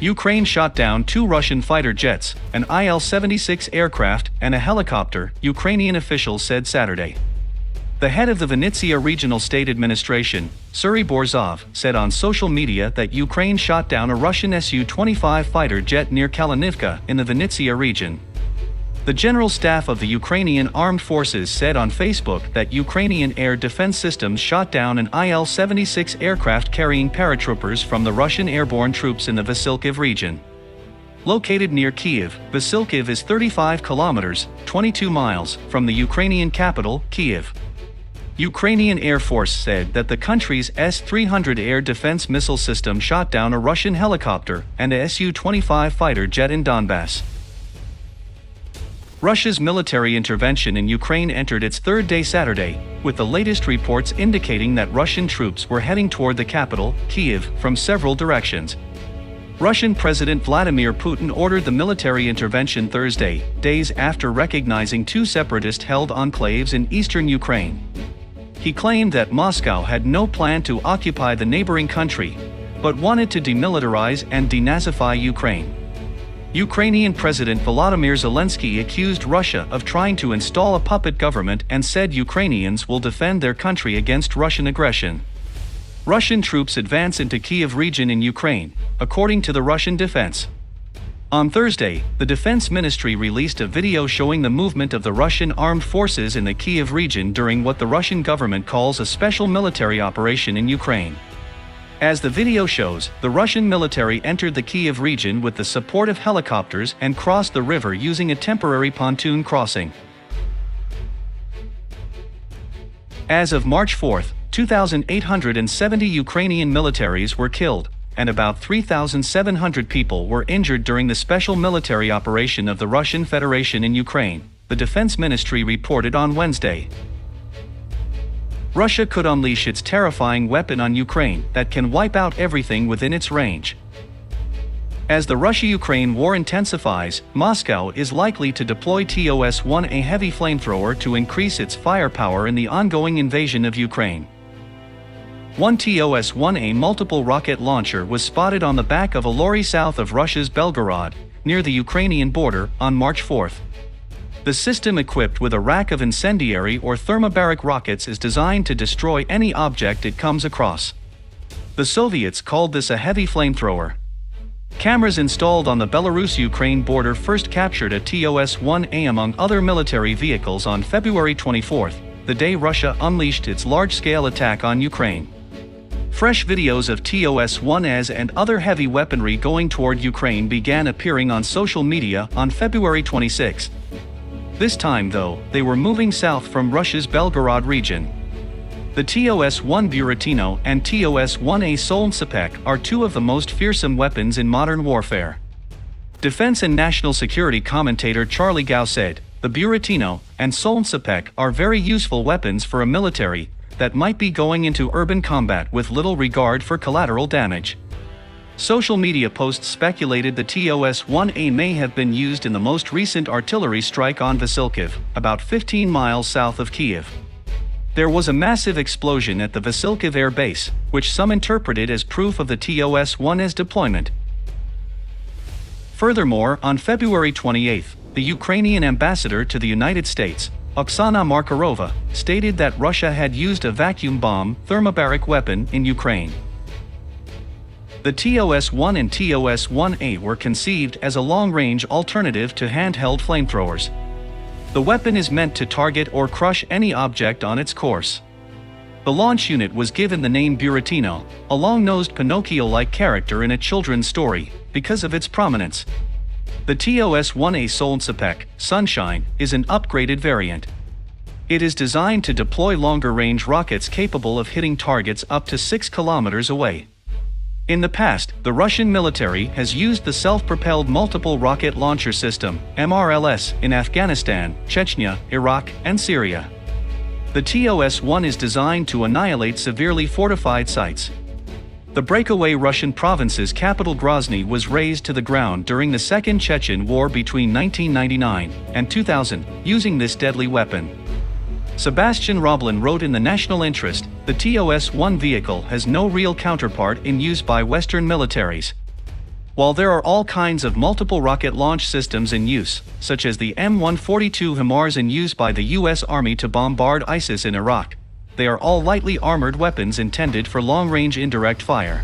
Ukraine shot down 2 Russian fighter jets, an Il-76 aircraft, and a helicopter, Ukrainian officials said Saturday. The head of the Vinnytsia Regional State Administration, Suri Borzov, said on social media that Ukraine shot down a Russian Su-25 fighter jet near Kalinivka in the Vinnytsia region. The General Staff of the Ukrainian Armed Forces said on Facebook that Ukrainian air defense systems shot down an Il-76 aircraft carrying paratroopers from the Russian airborne troops in the Vasilkiv region. Located near Kyiv, Vasilkiv is 35 kilometers, 22 miles, from the Ukrainian capital, Kyiv. Ukrainian Air Force said that the country's S-300 air defense missile system shot down a Russian helicopter and a Su-25 fighter jet in Donbass. Russia's military intervention in Ukraine entered its third day Saturday, with the latest reports indicating that Russian troops were heading toward the capital, Kyiv, from several directions. Russian President Vladimir Putin ordered the military intervention Thursday, days after recognizing 2 separatist-held enclaves in eastern Ukraine. He claimed that Moscow had no plan to occupy the neighboring country, but wanted to demilitarize and denazify Ukraine. Ukrainian President Volodymyr Zelensky accused Russia of trying to install a puppet government and said Ukrainians will defend their country against Russian aggression. Russian troops advance into Kyiv region in Ukraine, according to the Russian defense. On Thursday, the Defense Ministry released a video showing the movement of the Russian armed forces in the Kyiv region during what the Russian government calls a special military operation in Ukraine. As the video shows, the Russian military entered the Kyiv region with the support of helicopters and crossed the river using a temporary pontoon crossing. As of March 4, 2,870 Ukrainian militaries were killed, and about 3,700 people were injured during the special military operation of the Russian Federation in Ukraine, the Defense Ministry reported on Wednesday. Russia could unleash its terrifying weapon on Ukraine that can wipe out everything within its range. As the Russia-Ukraine war intensifies, Moscow is likely to deploy TOS-1A heavy flamethrower to increase its firepower in the ongoing invasion of Ukraine. One TOS-1A multiple rocket launcher was spotted on the back of a lorry south of Russia's Belgorod, near the Ukrainian border, on March 4. The system, equipped with a rack of incendiary or thermobaric rockets, is designed to destroy any object it comes across. The Soviets called this a heavy flamethrower. Cameras installed on the Belarus-Ukraine border first captured a TOS-1A among other military vehicles on February 24, the day Russia unleashed its large-scale attack on Ukraine. Fresh videos of TOS-1As and other heavy weaponry going toward Ukraine began appearing on social media on February 26. This time, though, they were moving south from Russia's Belgorod region. The TOS-1 Buratino and TOS-1A Solntsepek are 2 of the most fearsome weapons in modern warfare. Defense and national security commentator Charlie Gao said, "The Buratino and Solntsepek are very useful weapons for a military that might be going into urban combat with little regard for collateral damage." Social media posts speculated the TOS-1A may have been used in the most recent artillery strike on Vasilkiv, about 15 miles south of Kyiv. There was a massive explosion at the Vasilkiv air base, which some interpreted as proof of the TOS-1A's deployment. Furthermore, on February 28, the Ukrainian ambassador to the United States, Oksana Markarova, stated that Russia had used a vacuum bomb thermobaric weapon in Ukraine. The TOS-1 and TOS-1A were conceived as a long-range alternative to handheld flamethrowers. The weapon is meant to target or crush any object on its course. The launch unit was given the name Buratino, a long-nosed Pinocchio-like character in a children's story, because of its prominence. The TOS-1A Solntsepek, Sunshine, is an upgraded variant. It is designed to deploy longer-range rockets capable of hitting targets up to 6 kilometers away. In the past, the Russian military has used the self-propelled multiple rocket launcher system, MRLS, in Afghanistan, Chechnya, Iraq, and Syria. The TOS-1 is designed to annihilate severely fortified sites. The breakaway Russian province's capital Grozny was razed to the ground during the Second Chechen War between 1999 and 2000, using this deadly weapon. Sebastian Roblin wrote in the National Interest, "The TOS-1 vehicle has no real counterpart in use by Western militaries." While there are all kinds of multiple rocket launch systems in use, such as the M142 HIMARS in use by the U.S. Army to bombard ISIS in Iraq, they are all lightly armored weapons intended for long-range indirect fire.